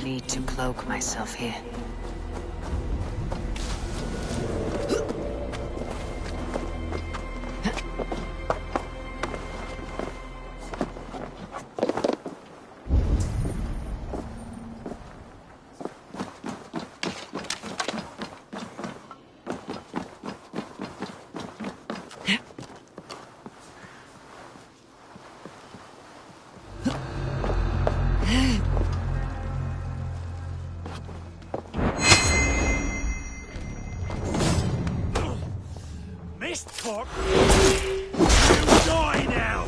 Need to cloak myself here. Fuck! You die now!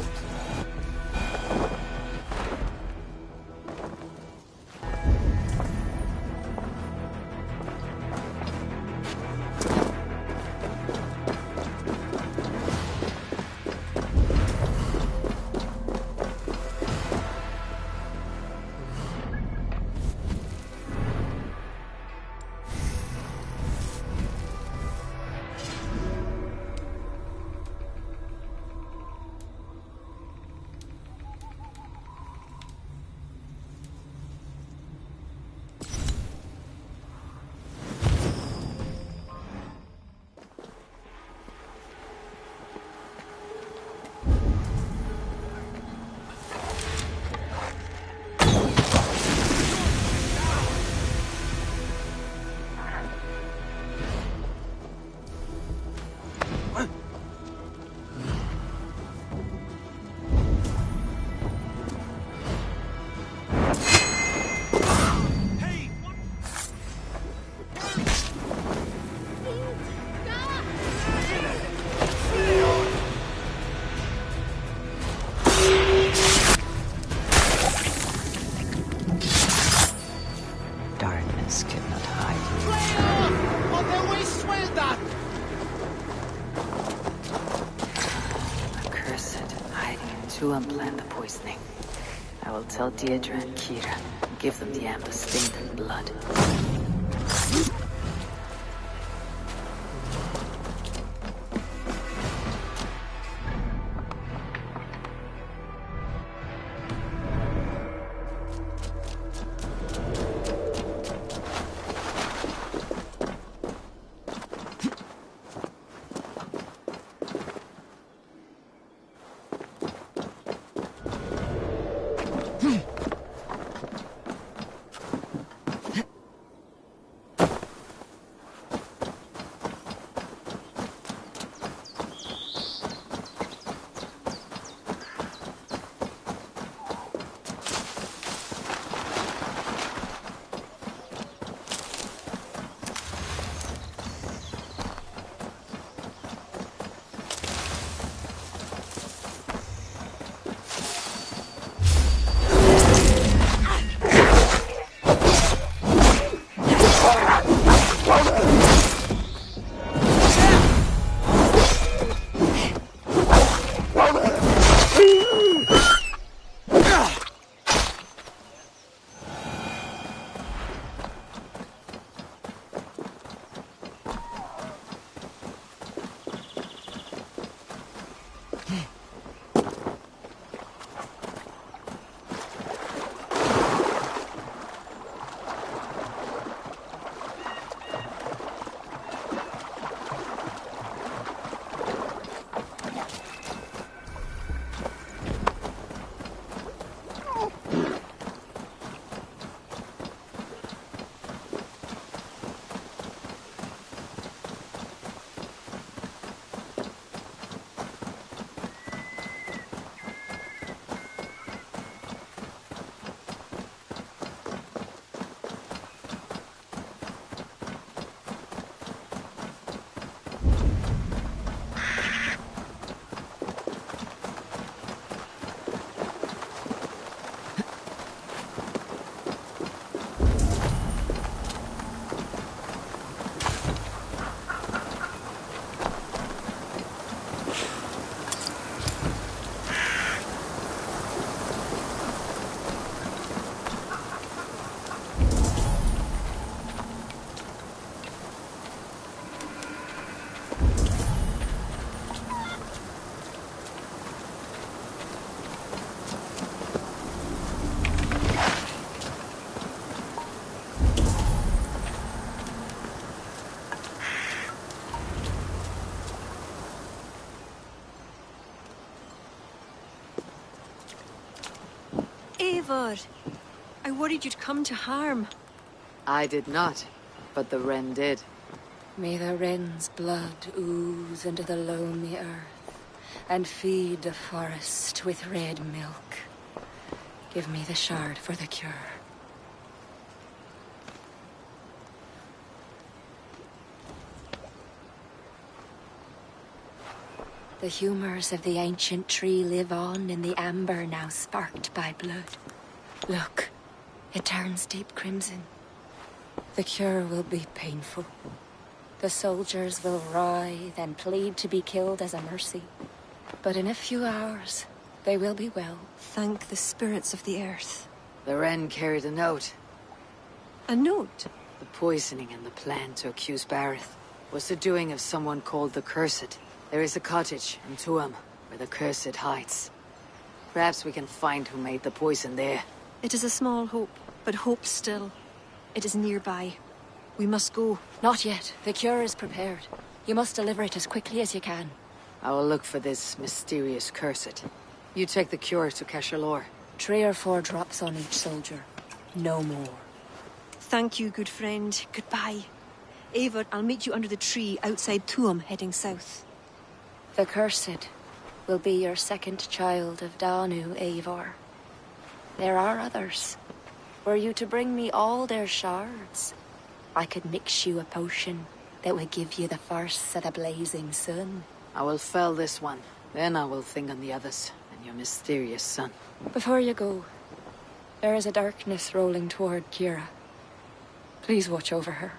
Darkness cannot hide. Accursed, hiding to unplan the poisoning. I will tell Deirdre and Kira. Give them the amber stained in blood. Eivor. I worried you'd come to harm. I did not, but the wren did. May the wren's blood ooze into the loamy earth and feed the forest with red milk. Give me the shard for the cure. The humors of the ancient tree live on in the amber now sparked by blood. Look, it turns deep crimson. The cure will be painful. The soldiers will writhe and plead to be killed as a mercy. But in a few hours, they will be well. Thank the spirits of the earth. The wren carried a note. A note? The poisoning and the plan to accuse Bareth was the doing of someone called the Cursed. There is a cottage in Tuam where the Cursed hides. Perhaps we can find who made the poison there. It is a small hope, but hope still. It is nearby. We must go. Not yet. The cure is prepared. You must deliver it as quickly as you can. I will look for this mysterious Cursed. You take the cure to Cashalor. 3 or 4 drops on each soldier. No more. Thank you, good friend. Goodbye. Eivor, I'll meet you under the tree outside Tuam, heading south. The Cursed will be your second child of Danu, Eivor. There are others. Were you to bring me all their shards, I could mix you a potion that would give you the first of the blazing sun. I will fell this one. Then I will think on the others and your mysterious son. Before you go, there is a darkness rolling toward Kira. Please watch over her.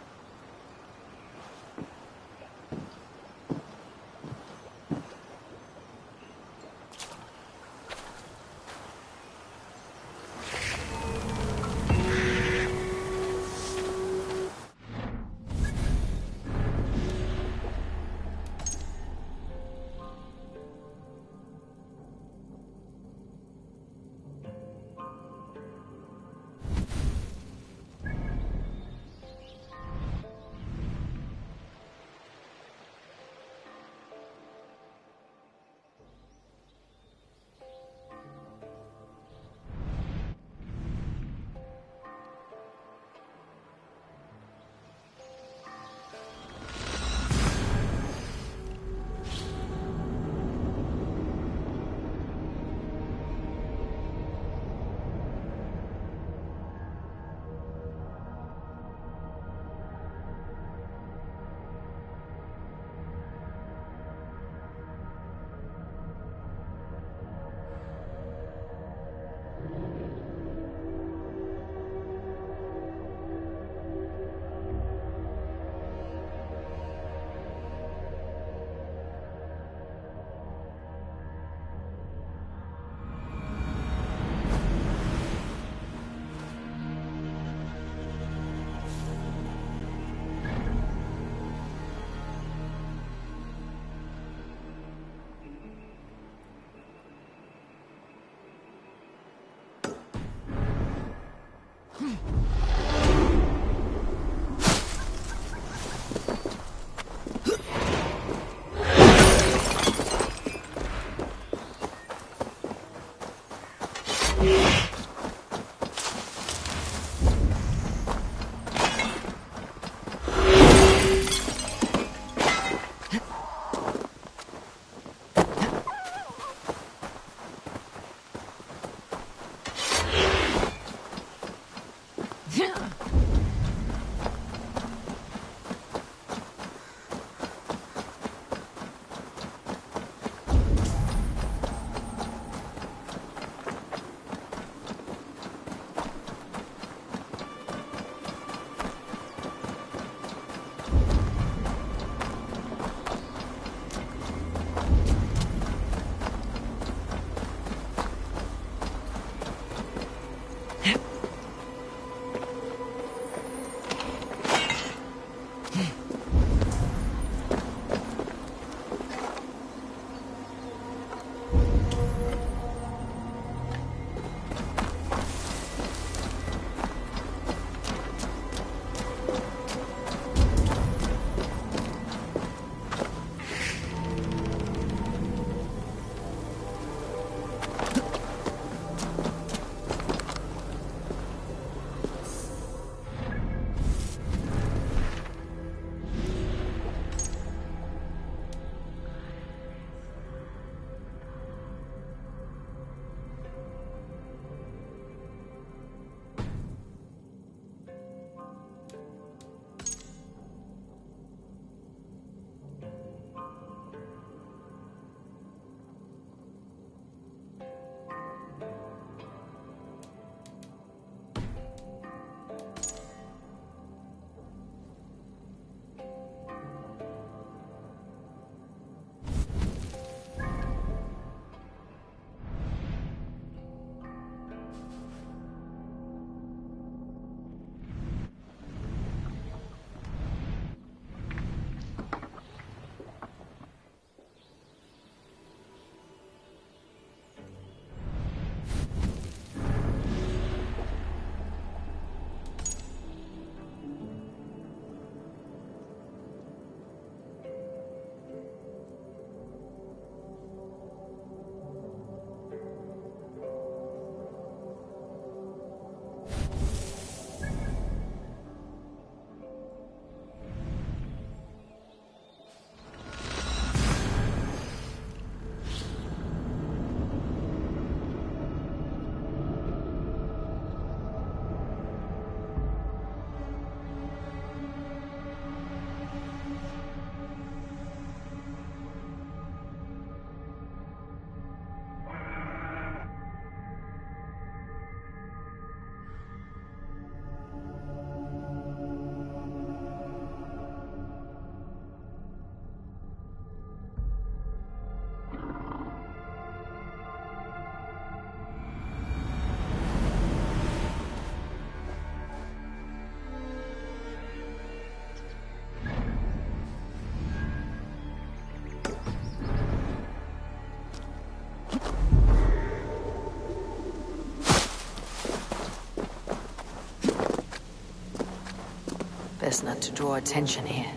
Best not to draw attention here.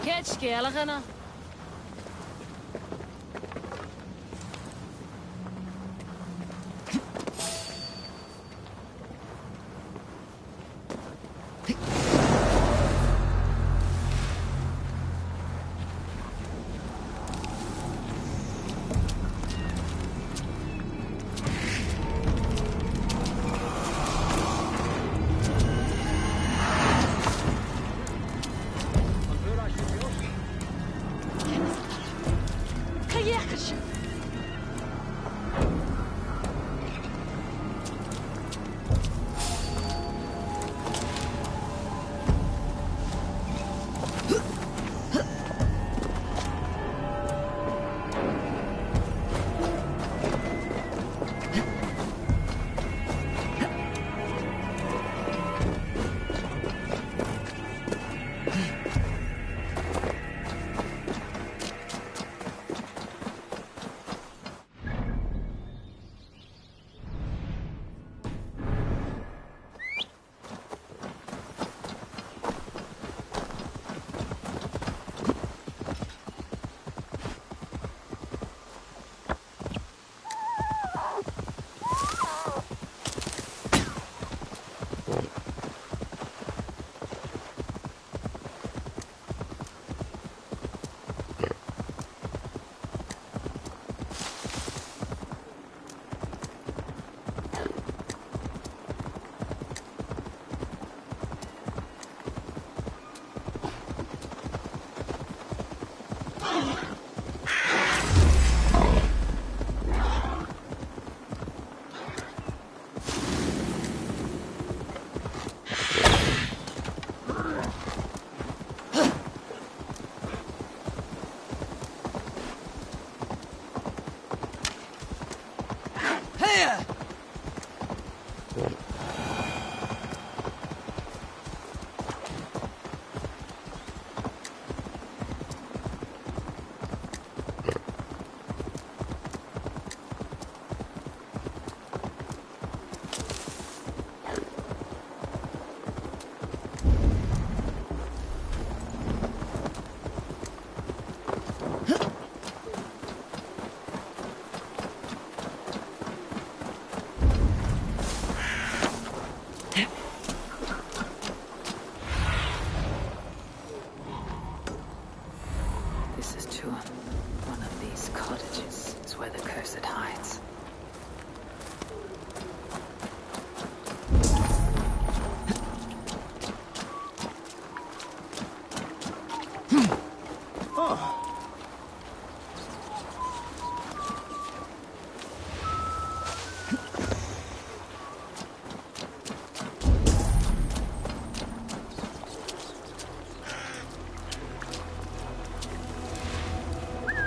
Catch Gallagher.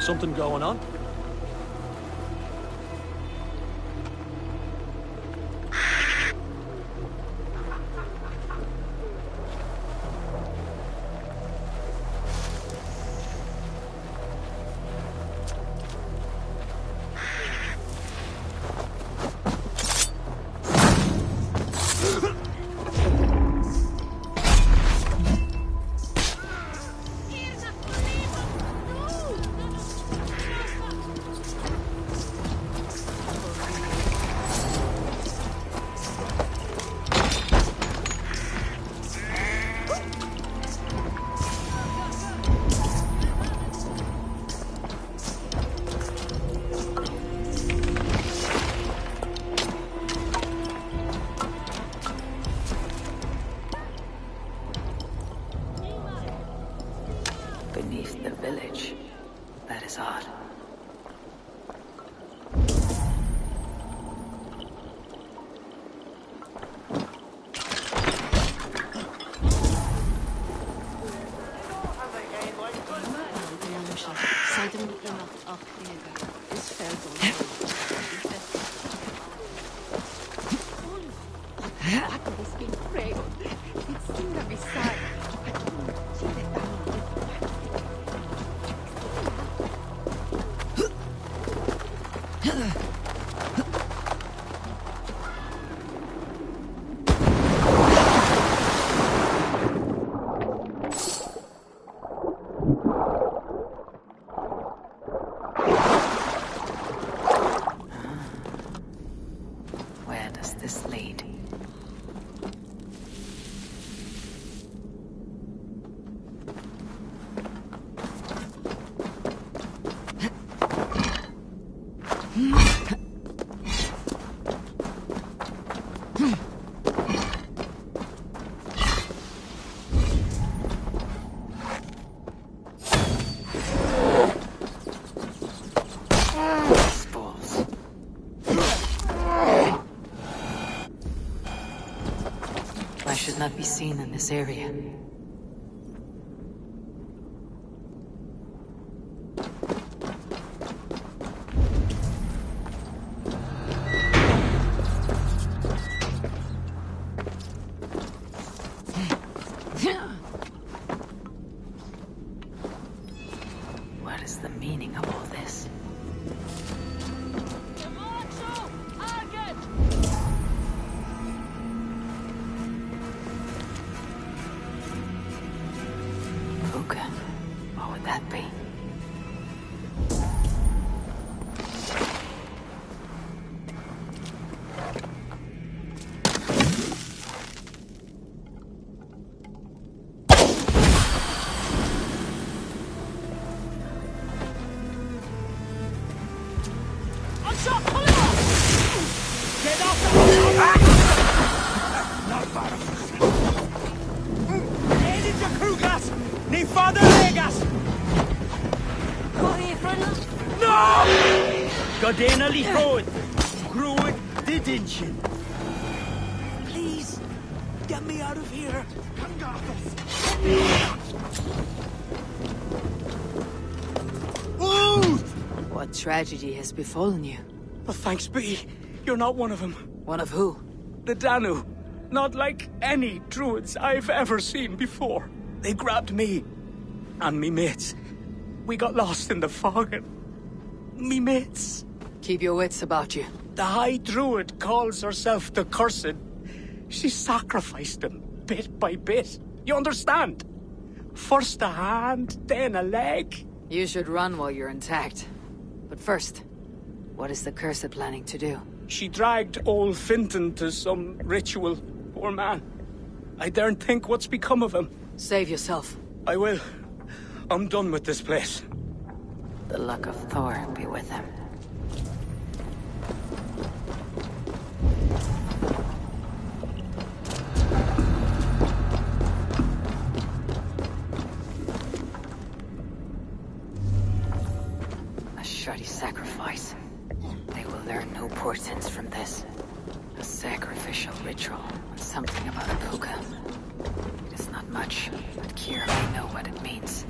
Something going on? Beneath the village. That is odd. It's Where does this lead? I should not be seen in this area. What is the meaning of all this? What would that be? Get off the... Not bad. Edith de Krugas! Ni father Legas! No! Godena li Groed! Groed didinchen! Please, get me out of here! What tragedy has befallen you? Well, thanks be, you're not one of them. One of who? The Danu. Not like any Druids I've ever seen before. They grabbed me and me mates. We got lost in the fog and... me mates. Keep your wits about you. The High Druid calls herself the Cursed. She sacrificed them, bit by bit. You understand? First a hand, then a leg. You should run while you're intact. But first, what is the Cursed planning to do? She dragged old Finton to some ritual. Poor man. I daren't think what's become of him. Save yourself. I will. I'm done with this place. The luck of Thor be with him. A shoddy sacrifice. They will learn no portents from this. A sacrificial ritual and something about a puka. It is not much, but Kira may know what it means.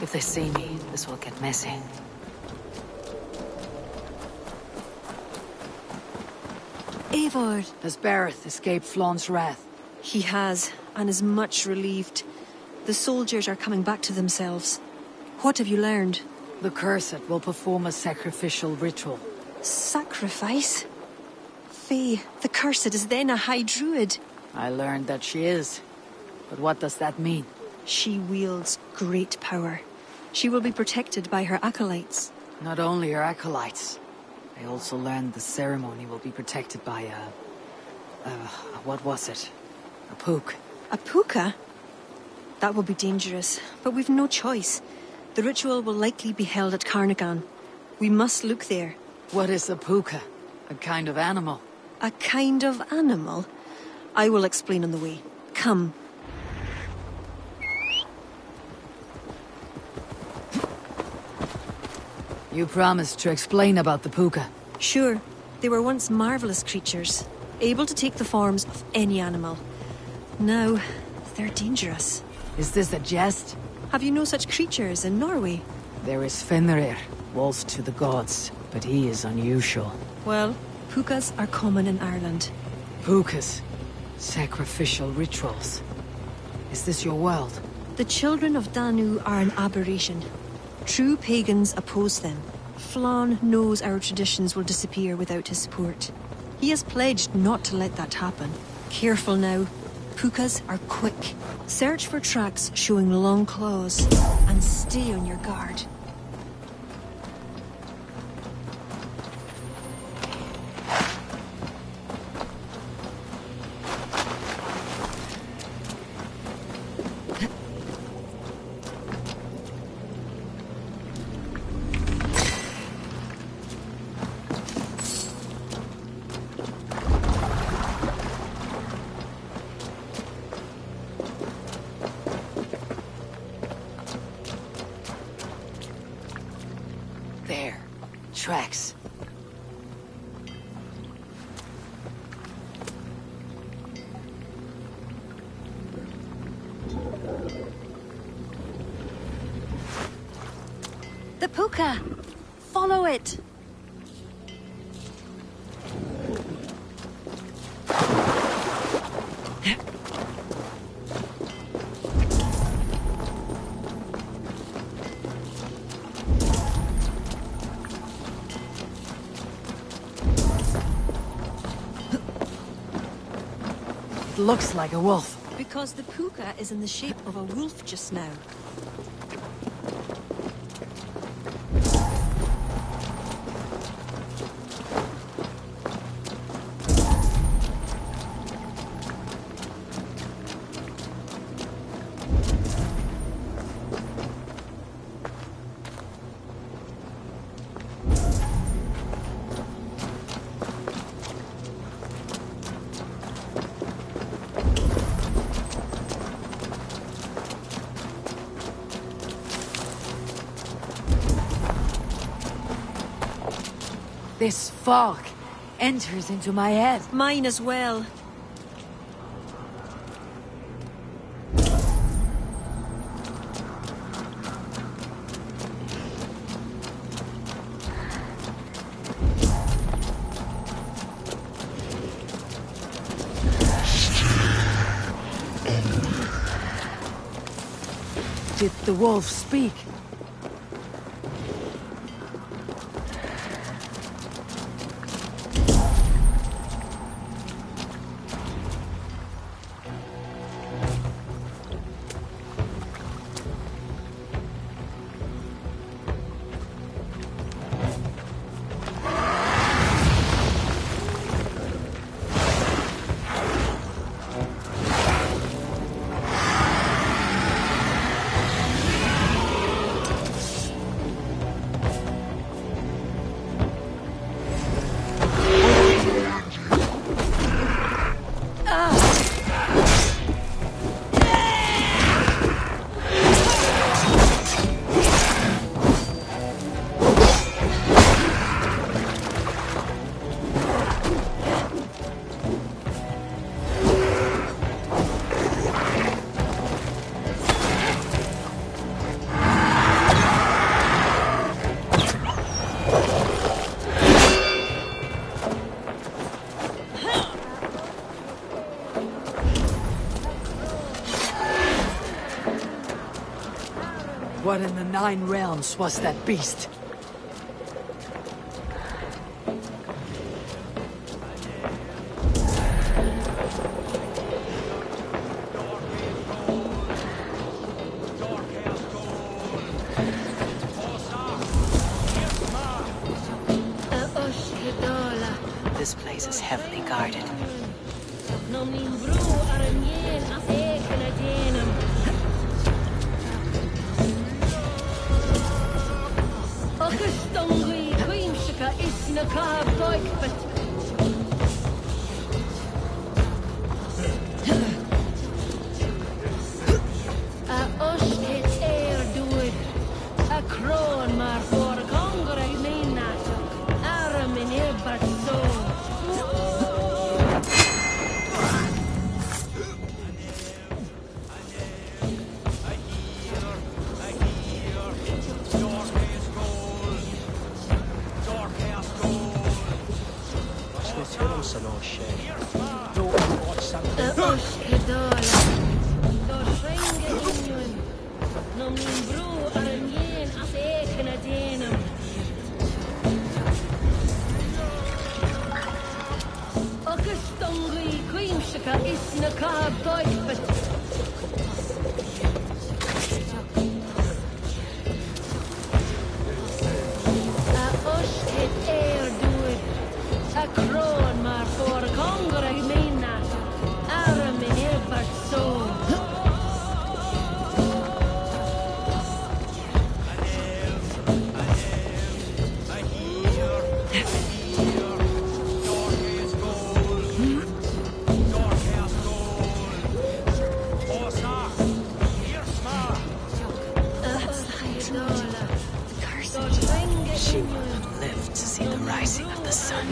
If they see me, this will get messy. Eivor! Has Bareth escaped Flaun's wrath? He has, and is much relieved. The soldiers are coming back to themselves. What have you learned? The Cursed will perform a sacrificial ritual. Sacrifice? Faye, the Cursed is then a High Druid. I learned that she is. But what does that mean? She wields great power. She will be protected by her acolytes. Not only her acolytes. I also learned the ceremony will be protected by what was it? A pook. A puka? That will be dangerous, but we've no choice. The ritual will likely be held at Carnagan. We must look there. What is a puka? A kind of animal? A kind of animal? I will explain on the way. Come. You promised to explain about the puka. Sure. They were once marvelous creatures, able to take the forms of any animal. Now, they're dangerous. Is this a jest? Have you no such creatures in Norway? There is Fenrir, wolf to the gods, but he is unusual. Well, pukas are common in Ireland. Pukas. Sacrificial rituals. Is this your world? The children of Danu are an aberration. True pagans oppose them. Flann knows our traditions will disappear without his support. He has pledged not to let that happen. Careful now. Pukas are quick. Search for tracks showing long claws, and stay on your guard. There. Tracks. The puka! Follow it! It looks like a wolf. Because the puka is in the shape of a wolf just now. This fog enters into my head. Mine as well. Did the wolf speak? What in the Nine Realms was that beast? This place is heavily guarded. She will not live to see the rising of the sun.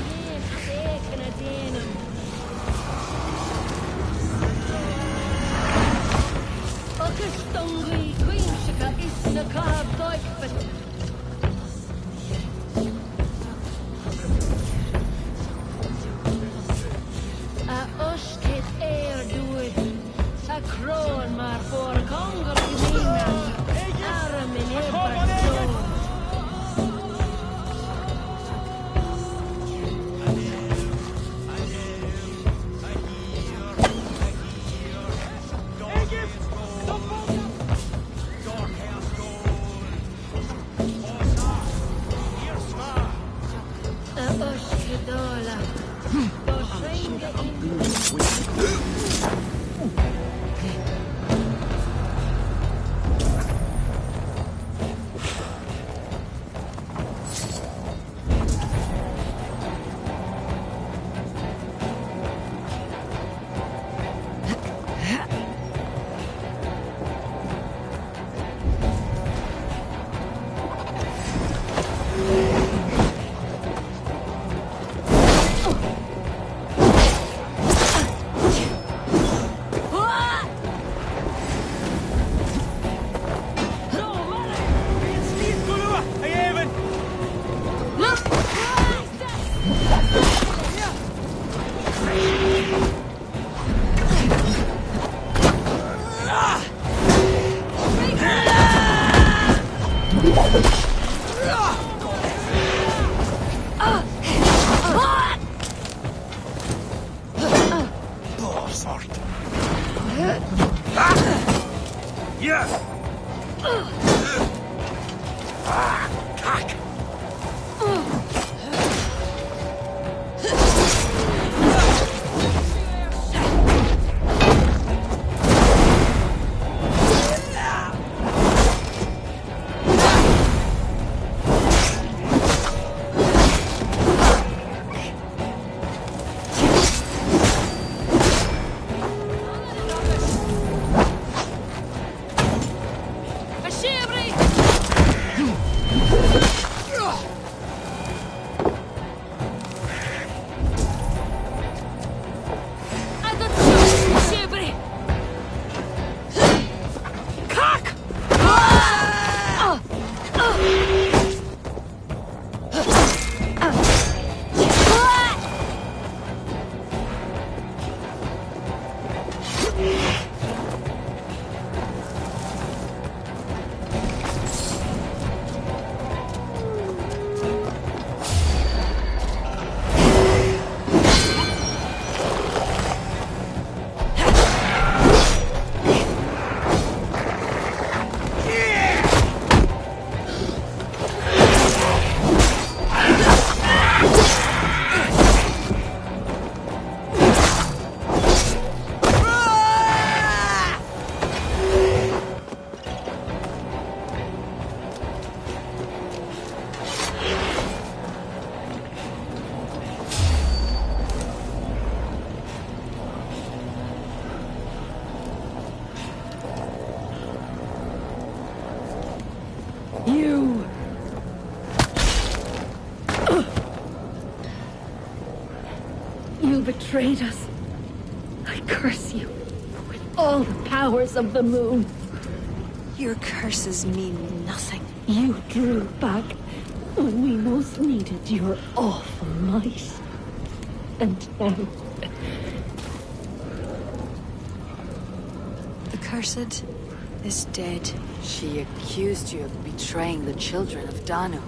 betrayed us. I curse you with all the powers of the moon. Your curses mean nothing. You drew back when we most needed your awful might. And now... The cursed is dead. She accused you of betraying the children of Danu.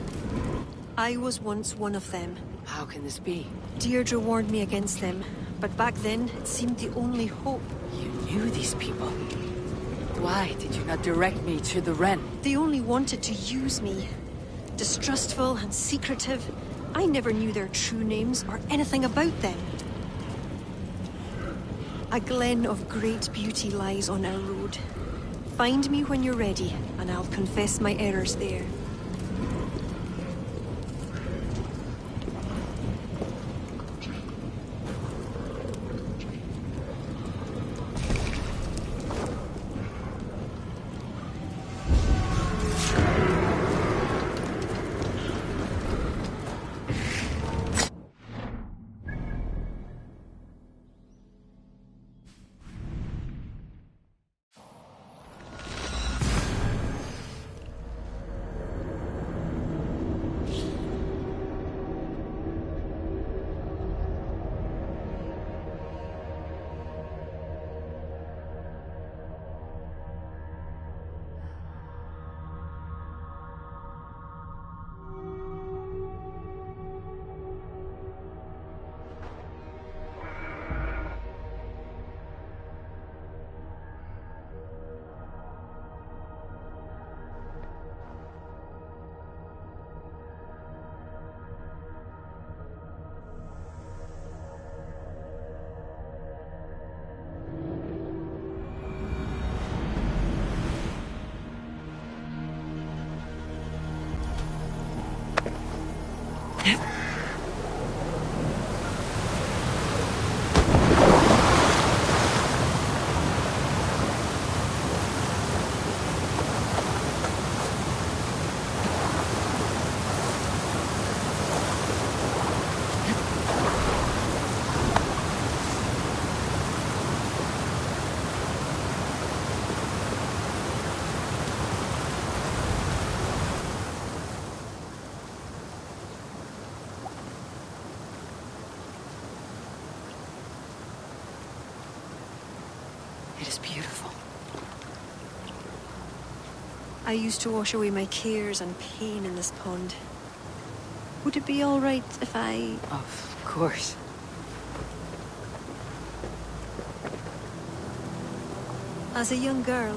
I was once one of them. How can this be? Deirdre warned me against them, but back then it seemed the only hope. You knew these people. Why did you not direct me to the Wren? They only wanted to use me. Distrustful and secretive. I never knew their true names or anything about them. A glen of great beauty lies on our road. Find me when you're ready, and I'll confess my errors there. It is beautiful. I used to wash away my cares and pain in this pond. Would it be all right if I... Of course. As a young girl,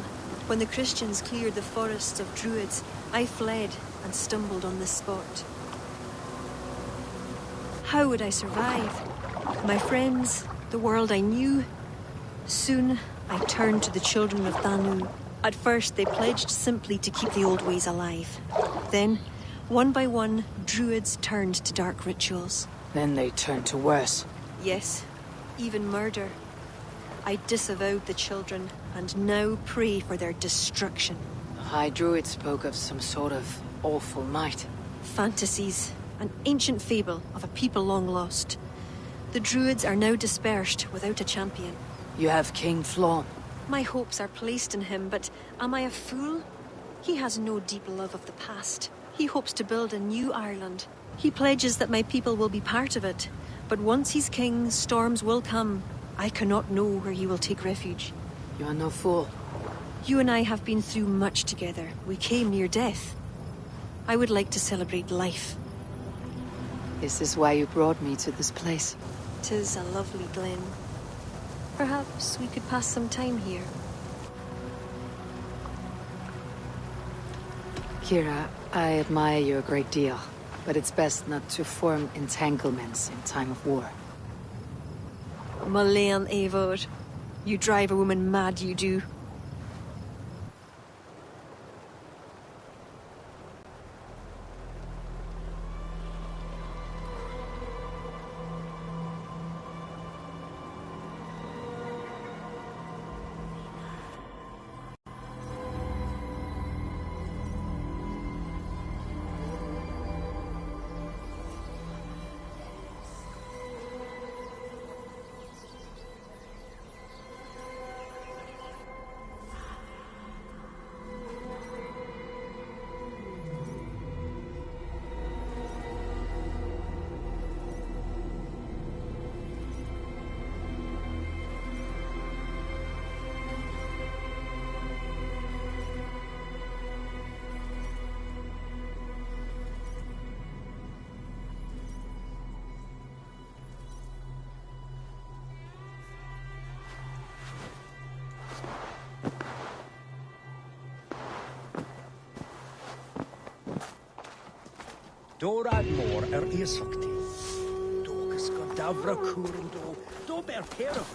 when the Christians cleared the forests of Druids, I fled and stumbled on this spot. How would I survive? My friends, the world I knew. Soon, I turned to the children of Danu. At first, they pledged simply to keep the old ways alive. Then, one by one, Druids turned to dark rituals. Then they turned to worse. Yes, even murder. I disavowed the children, and now pray for their destruction. The High Druid spoke of some sort of awful might. Fantasies, an ancient fable of a people long lost. The Druids are now dispersed without a champion. You have King Flawn. My hopes are placed in him, but am I a fool? He has no deep love of the past. He hopes to build a new Ireland. He pledges that my people will be part of it. But once he's king, storms will come. I cannot know where he will take refuge. You are no fool. You and I have been through much together. We came near death. I would like to celebrate life. Is this why you brought me to this place? 'Tis a lovely glen. Perhaps we could pass some time here. Kira, I admire you a great deal, but it's best not to form entanglements in time of war. Malayan Eivor, you drive a woman mad, you do. Dorad mor iesokti. Dogus godavra kurendo. Do ber pair of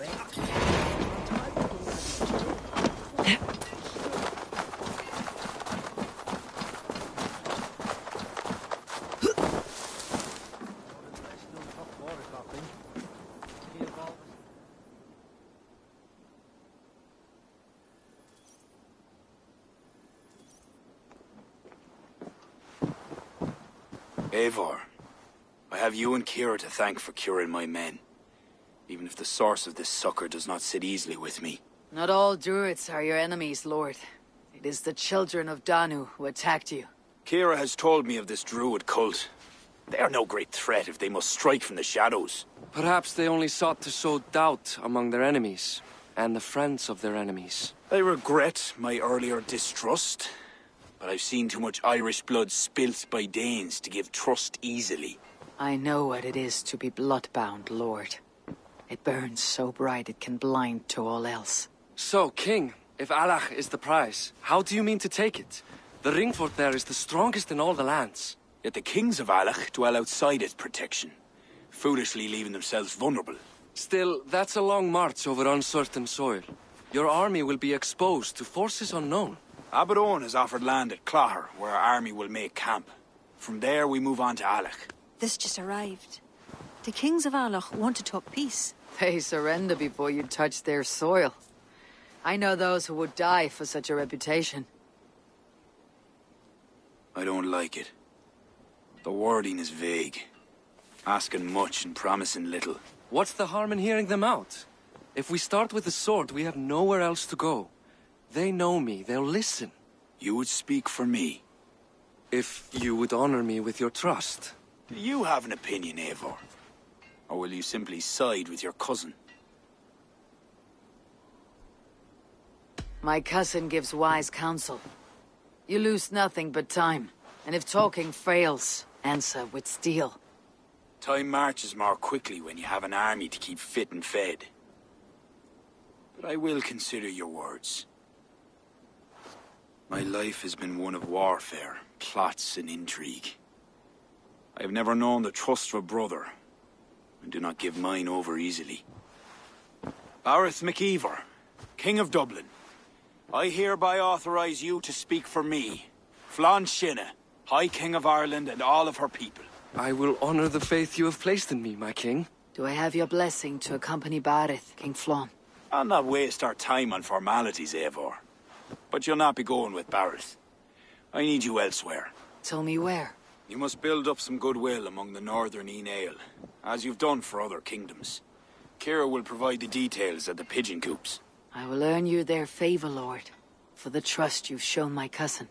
Eivor, I have you and Kira to thank for curing my men. Even if the source of this succor does not sit easily with me. Not all Druids are your enemies, Lord. It is the children of Danu who attacked you. Kira has told me of this Druid cult. They are no great threat if they must strike from the shadows. Perhaps they only sought to sow doubt among their enemies, and the friends of their enemies. I regret my earlier distrust, but I've seen too much Irish blood spilt by Danes to give trust easily. I know what it is to be bloodbound, Lord. It burns so bright it can blind to all else. So, King, if Alach is the prize, how do you mean to take it? The ring fort there is the strongest in all the lands. Yet the kings of Alach dwell outside its protection, foolishly leaving themselves vulnerable. Still, that's a long march over uncertain soil. Your army will be exposed to forces unknown. Abaddon has offered land at Clogher, where our army will make camp. From there, we move on to Alach. This just arrived. The kings of Alach want to talk peace. They surrender before you touch their soil. I know those who would die for such a reputation. I don't like it. The wording is vague. Asking much and promising little. What's the harm in hearing them out? If we start with the sword, we have nowhere else to go. They know me, they'll listen. You would speak for me. If you would honor me with your trust. Do you have an opinion, Eivor? Or will you simply side with your cousin? My cousin gives wise counsel. You lose nothing but time. And if talking fails, answer with steel. Time marches more quickly when you have an army to keep fit and fed. But I will consider your words. My life has been one of warfare, plots and intrigue. I have never known the trust of a brother, and do not give mine over easily. Bareth MacIver, King of Dublin, I hereby authorize you to speak for me, Flann Sinna, High King of Ireland and all of her people. I will honor the faith you have placed in me, my king. Do I have your blessing to accompany Bareth, King Flann? I'll not waste our time on formalities, Eivor. But you'll not be going with Bareth. I need you elsewhere. Tell me where. You must build up some goodwill among the northern Aele, as you've done for other kingdoms. Kira will provide the details at the pigeon coops. I will earn you their favor, Lord, for the trust you've shown my cousin.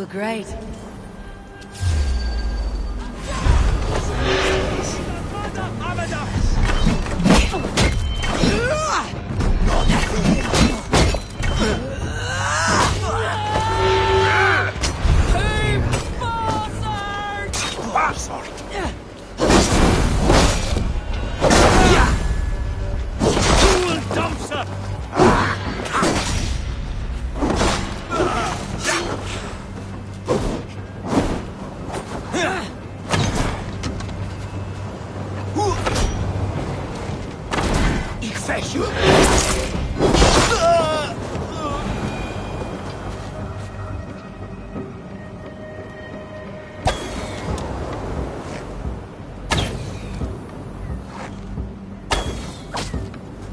look great.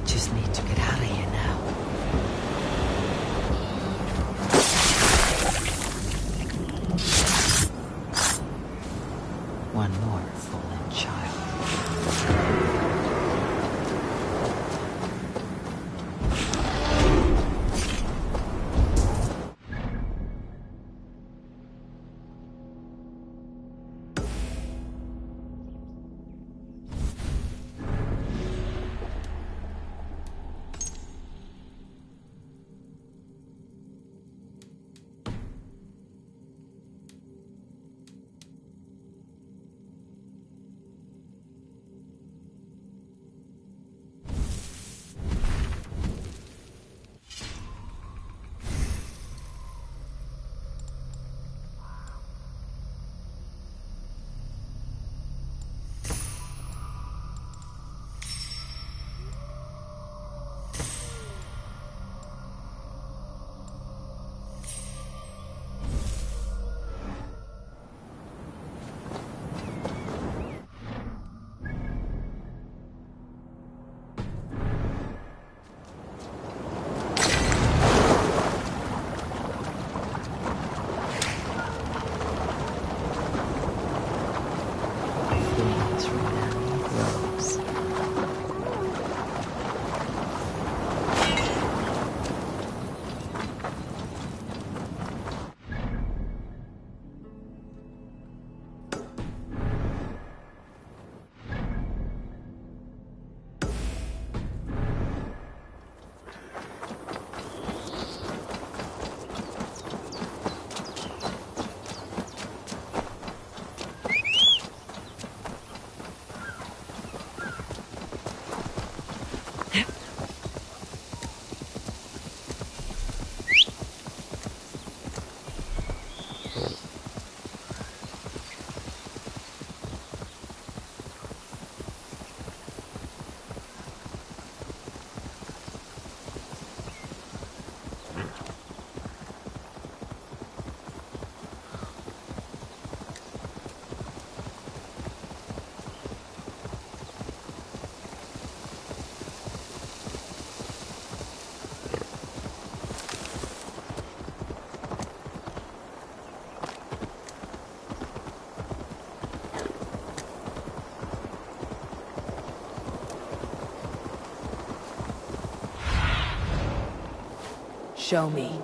Just need to get out of here now. One more fallen child. Show me.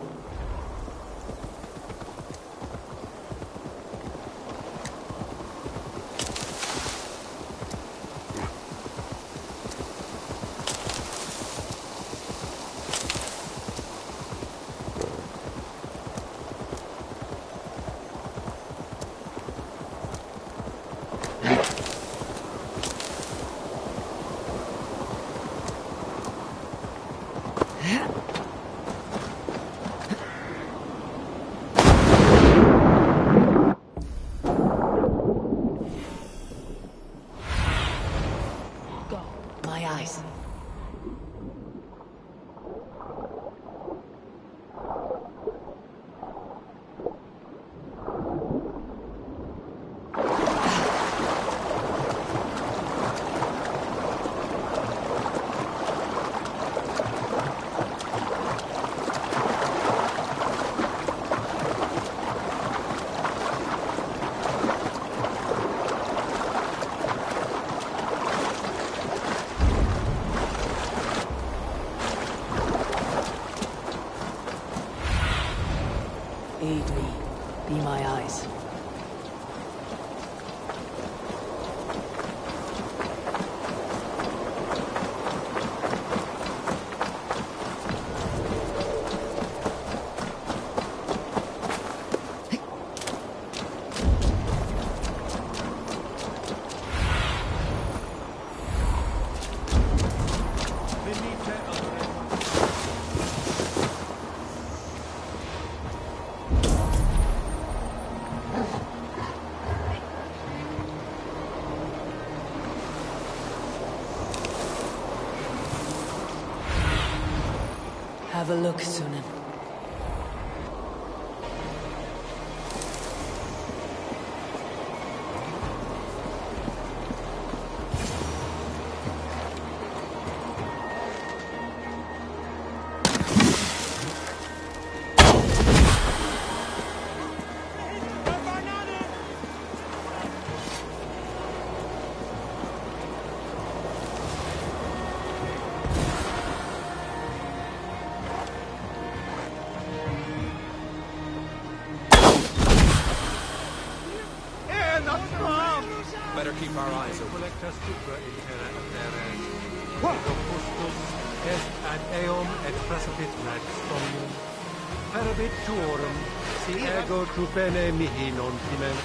my eyes. Have a look, Sunan. Better keep our eyes open. Est ad eum et precipit max omnium. Parabit tuorum, si ego tu bene mihi non timent.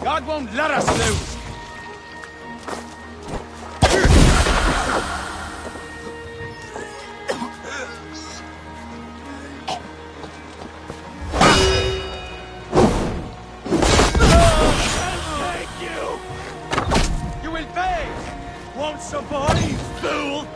God won't let us lose! Thank you! You will pay! Won't survive, fool!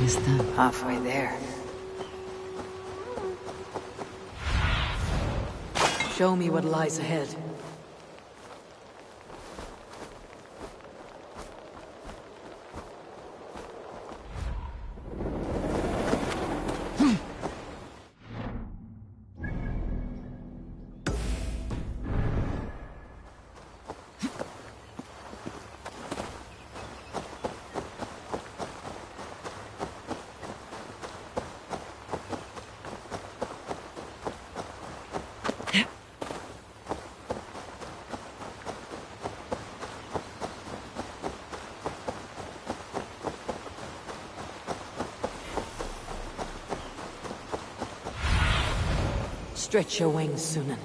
is done. Halfway there. Show me what lies ahead. Stretch your wings, Sunan.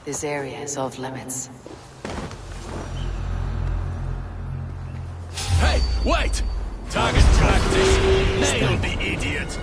This area is off limits. Hey, wait! Target practice. Nail the idiot.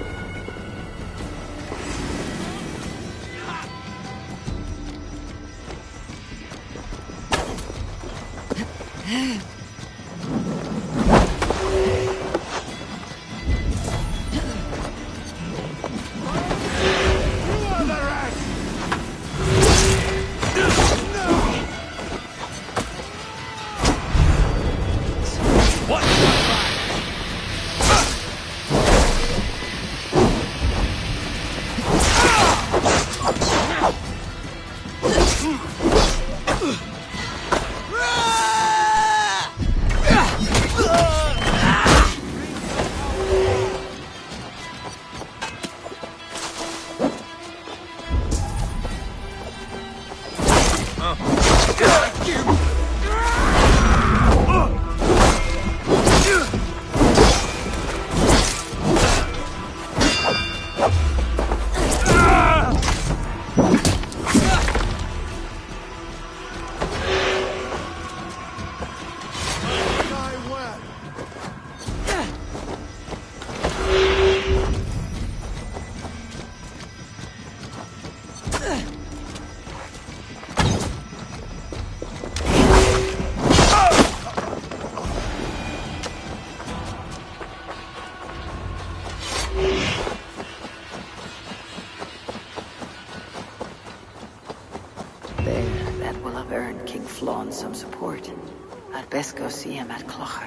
Some support. I'd best go see him at Clocher.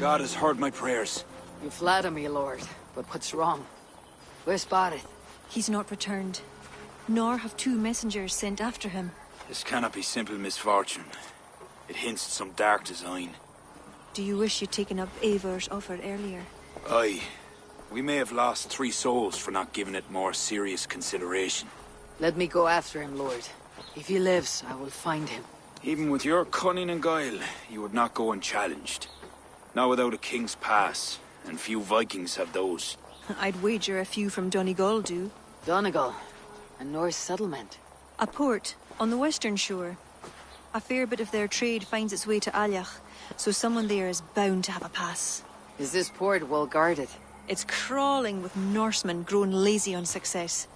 God has heard my prayers. You flatter me, Lord, but what's wrong? Where's Barith? He's not returned, nor have 2 messengers sent after him. This cannot be simple misfortune. It hints at some dark design. Do you wish you'd taken up Eivor's offer earlier? Aye. We may have lost 3 souls for not giving it more serious consideration. Let me go after him, Lord. If he lives, I will find him. Even with your cunning and guile, you would not go unchallenged. Not without a king's pass, and few Vikings have those. I'd wager a few from Donegal do. Donegal, a Norse settlement. A port on the western shore. A fair bit of their trade finds its way to Aljach, so someone there is bound to have a pass. Is this port well guarded? It's crawling with Norsemen grown lazy on success.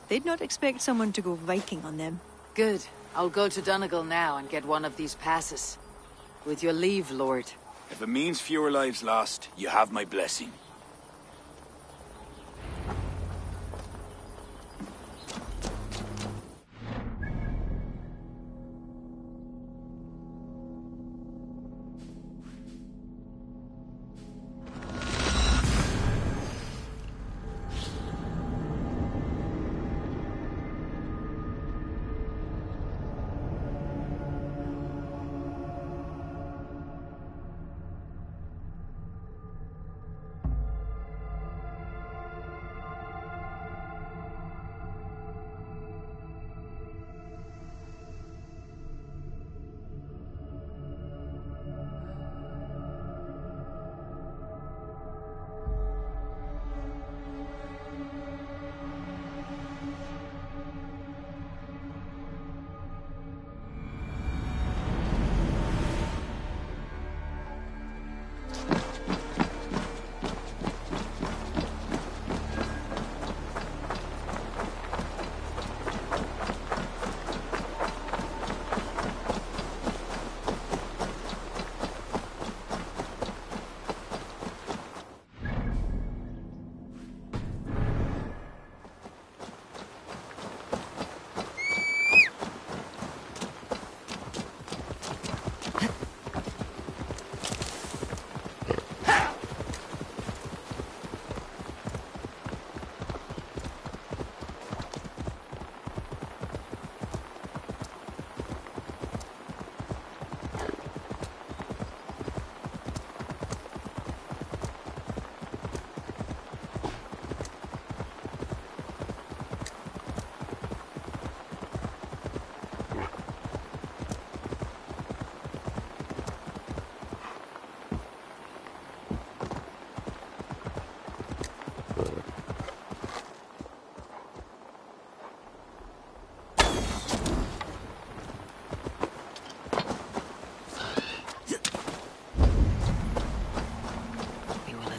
They'd not expect someone to go Viking on them. Good. I'll go to Donegal now and get one of these passes. With your leave, Lord. If it means fewer lives lost, you have my blessing.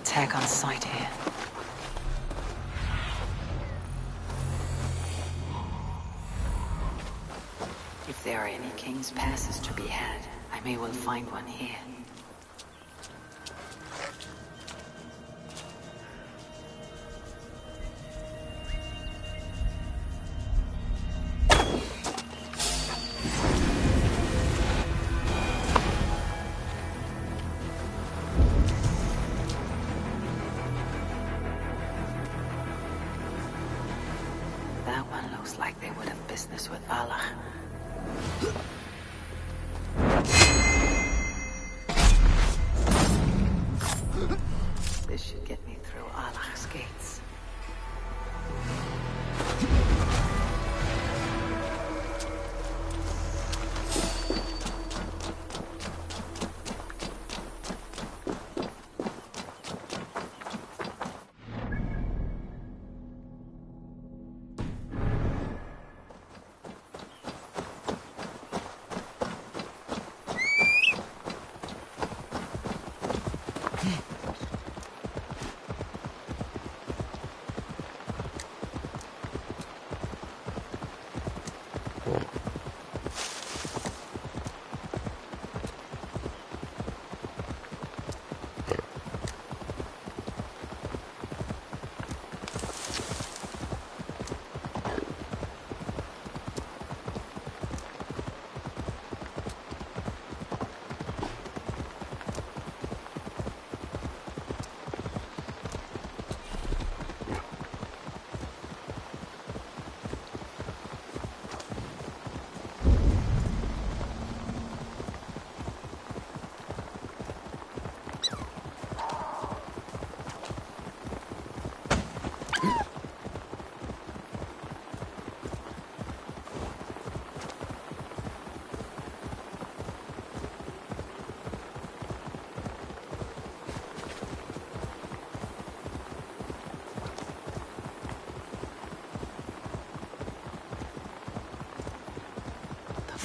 Attack on sight here. If there are any king's passes to be had, I may well find one here. That one looks like they would have business with Allah. This should get me through Allah's gates.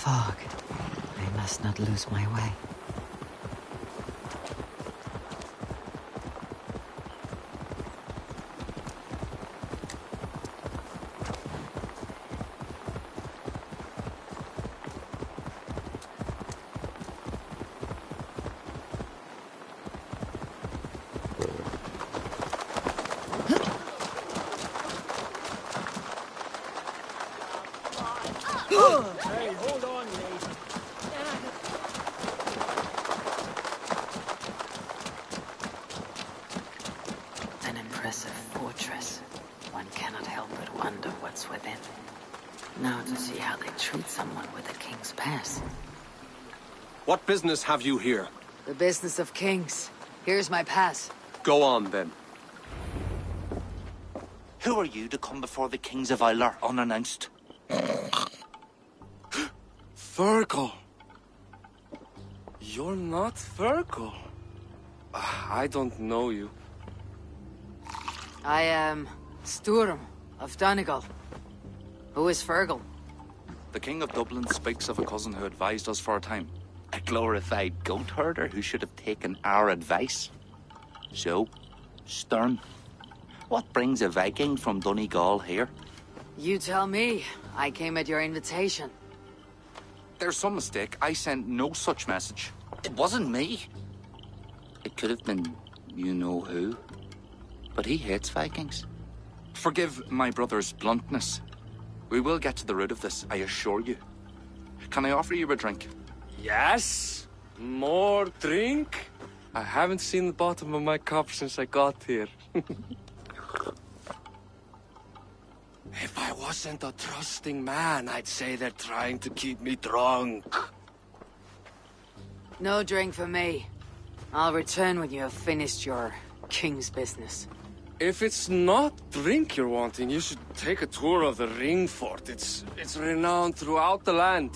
fog. I must not lose my way. Hey, hold on, mate. An impressive fortress. One cannot help but wonder what's within. Now to see how they treat someone with a king's pass. What business have you here? The business of kings. Here's my pass. Go on, then. Who are you to come before the kings of Valhala unannounced? Fergal. You're not Fergal. I don't know you. I am Sturm of Donegal. Who is Fergal? The King of Dublin speaks of a cousin who advised us for a time. A glorified goat herder who should have taken our advice. So, Sturm, what brings a Viking from Donegal here? You tell me. I came at your invitation. There's some mistake. I sent no such message. It wasn't me. It could have been you-know-who. But he hates Vikings. Forgive my brother's bluntness. We will get to the root of this, I assure you. Can I offer you a drink? Yes? More drink? I haven't seen the bottom of my cup since I got here. If I wasn't a trusting man, I'd say they're trying to keep me drunk. No drink for me. I'll return when you have finished your king's business. If it's not drink you're wanting, you should take a tour of the ring fort. It's renowned throughout the land.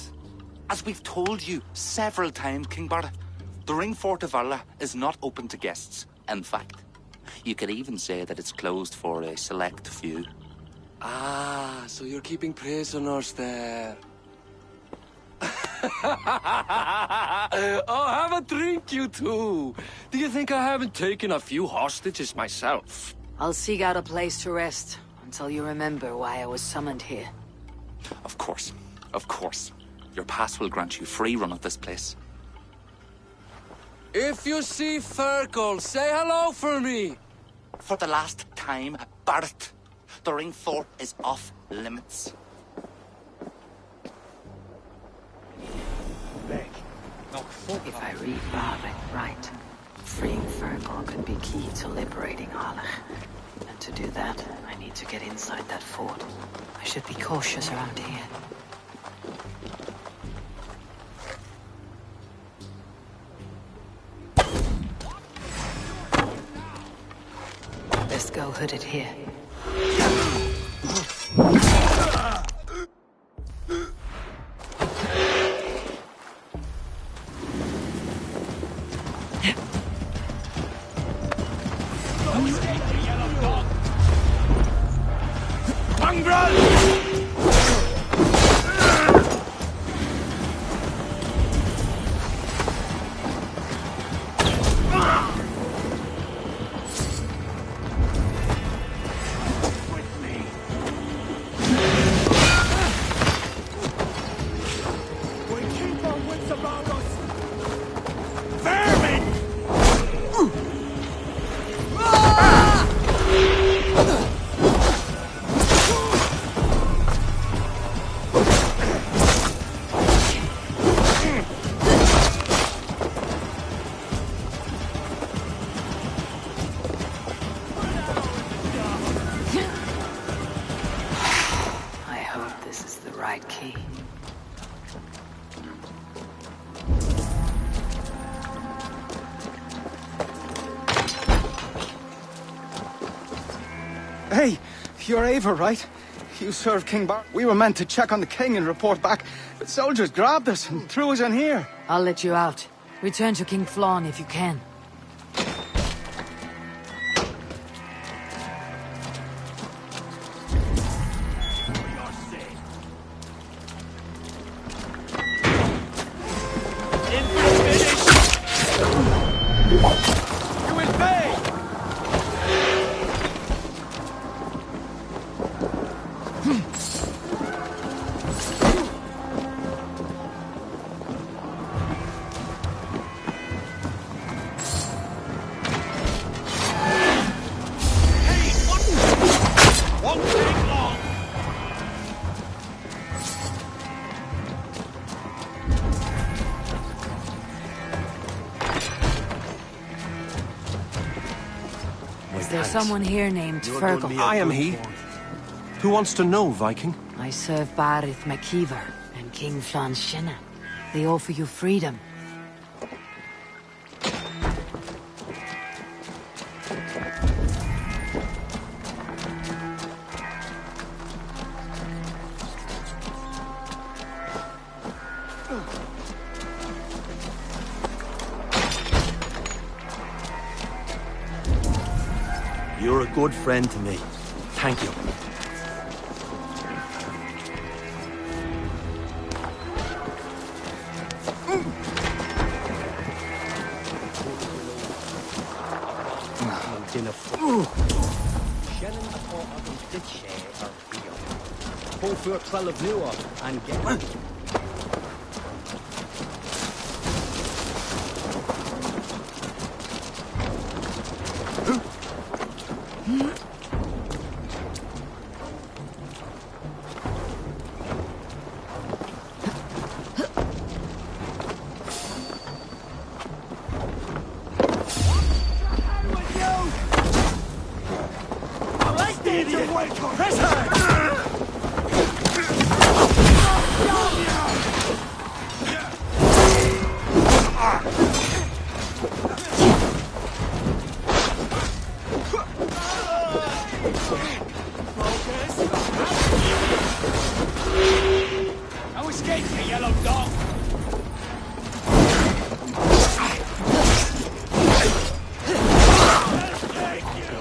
As we've told you several times, King Barda, the ring fort of Valhala is not open to guests. In fact, you could even say that it's closed for a select few. Ah, so you're keeping prisoners there. Oh, have a drink, you two. Do you think I haven't taken a few hostages myself? I'll seek out a place to rest until you remember why I was summoned here. Of course, of course. Your pass will grant you free run of this place. If you see Fergal, say hello for me. For the last time, Barrett, the ring fort is off limits. If I read Barwick right, freeing Fergal could be key to liberating Harlech. And to do that, I need to get inside that fort. I should be cautious around here. Best go hooded here. Hey, you're Ava, right? You serve King Bar. We were meant to check on the king and report back, but soldiers grabbed us and threw us in here. I'll let you out. Return to King Flann if you can. There's someone here named Fergal. I am he. Who wants to know, Viking? I serve Barith McKeever and King Flan Shinna. They offer you freedom. You're a good friend to me. Thank you.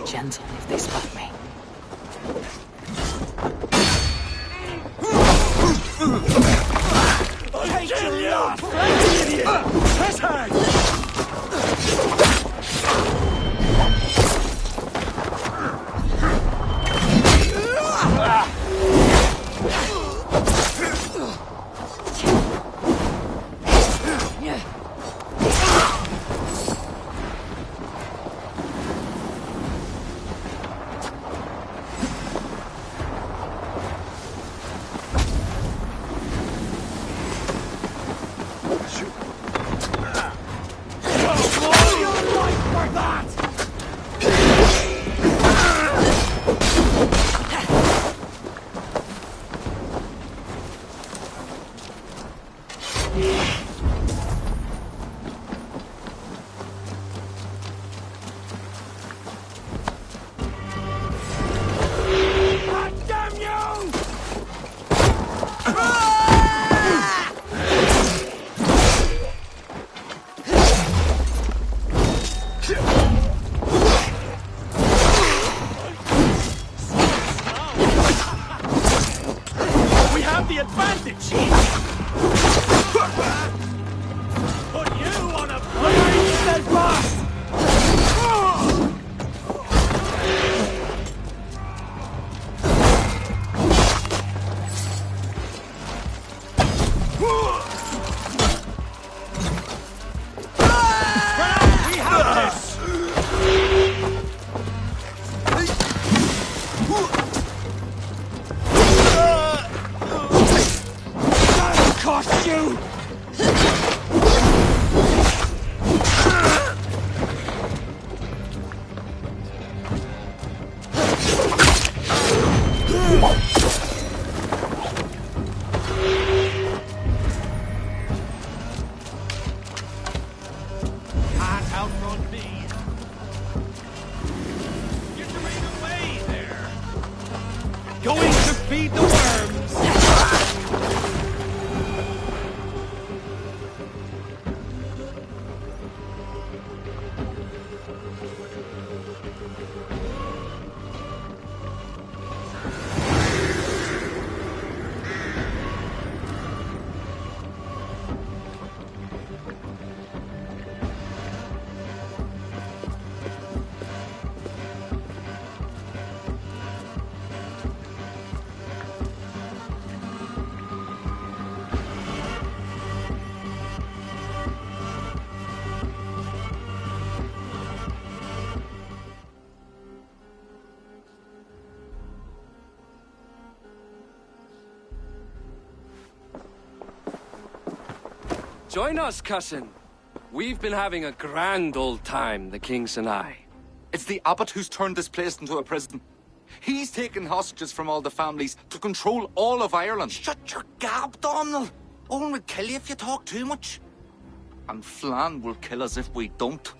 Gentle if they spot me. Join us, cousin. We've been having a grand old time, the kings and I. It's the abbot who's turned this place into a prison. He's taken hostages from all the families to control all of Ireland. Shut your gab, Domhnall. Owen would kill you if you talk too much. And Flann will kill us if we don't.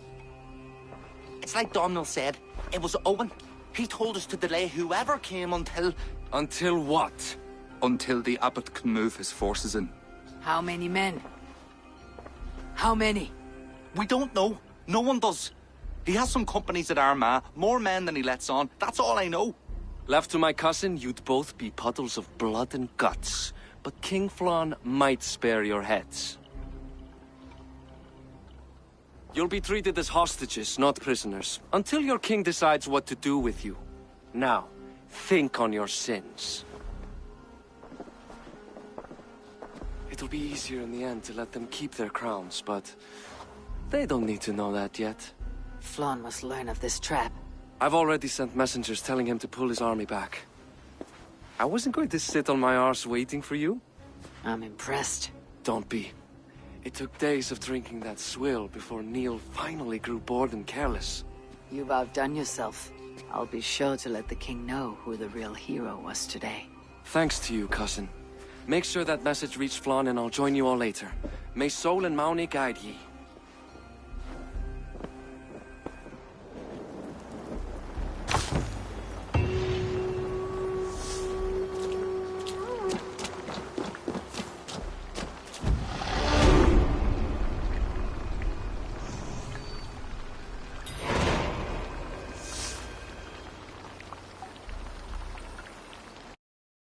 It's like Domhnall said. It was Owen. He told us to delay whoever came until... Until what? Until the abbot can move his forces in. How many men? How many? We don't know. No one does. He has some companies at Armagh, more men than he lets on. That's all I know. Left to my cousin, you'd both be puddles of blood and guts. But King Flann might spare your heads. You'll be treated as hostages, not prisoners, until your king decides what to do with you. Now, think on your sins. It'll be easier in the end to let them keep their crowns, but they don't need to know that yet. Flann must learn of this trap. I've already sent messengers telling him to pull his army back. I wasn't going to sit on my arse waiting for you. I'm impressed. Don't be. It took days of drinking that swill before Neil finally grew bored and careless. You've outdone yourself. I'll be sure to let the king know who the real hero was today. Thanks to you, cousin. Make sure that message reached Flann and I'll join you all later. May Sol and Mauni guide ye.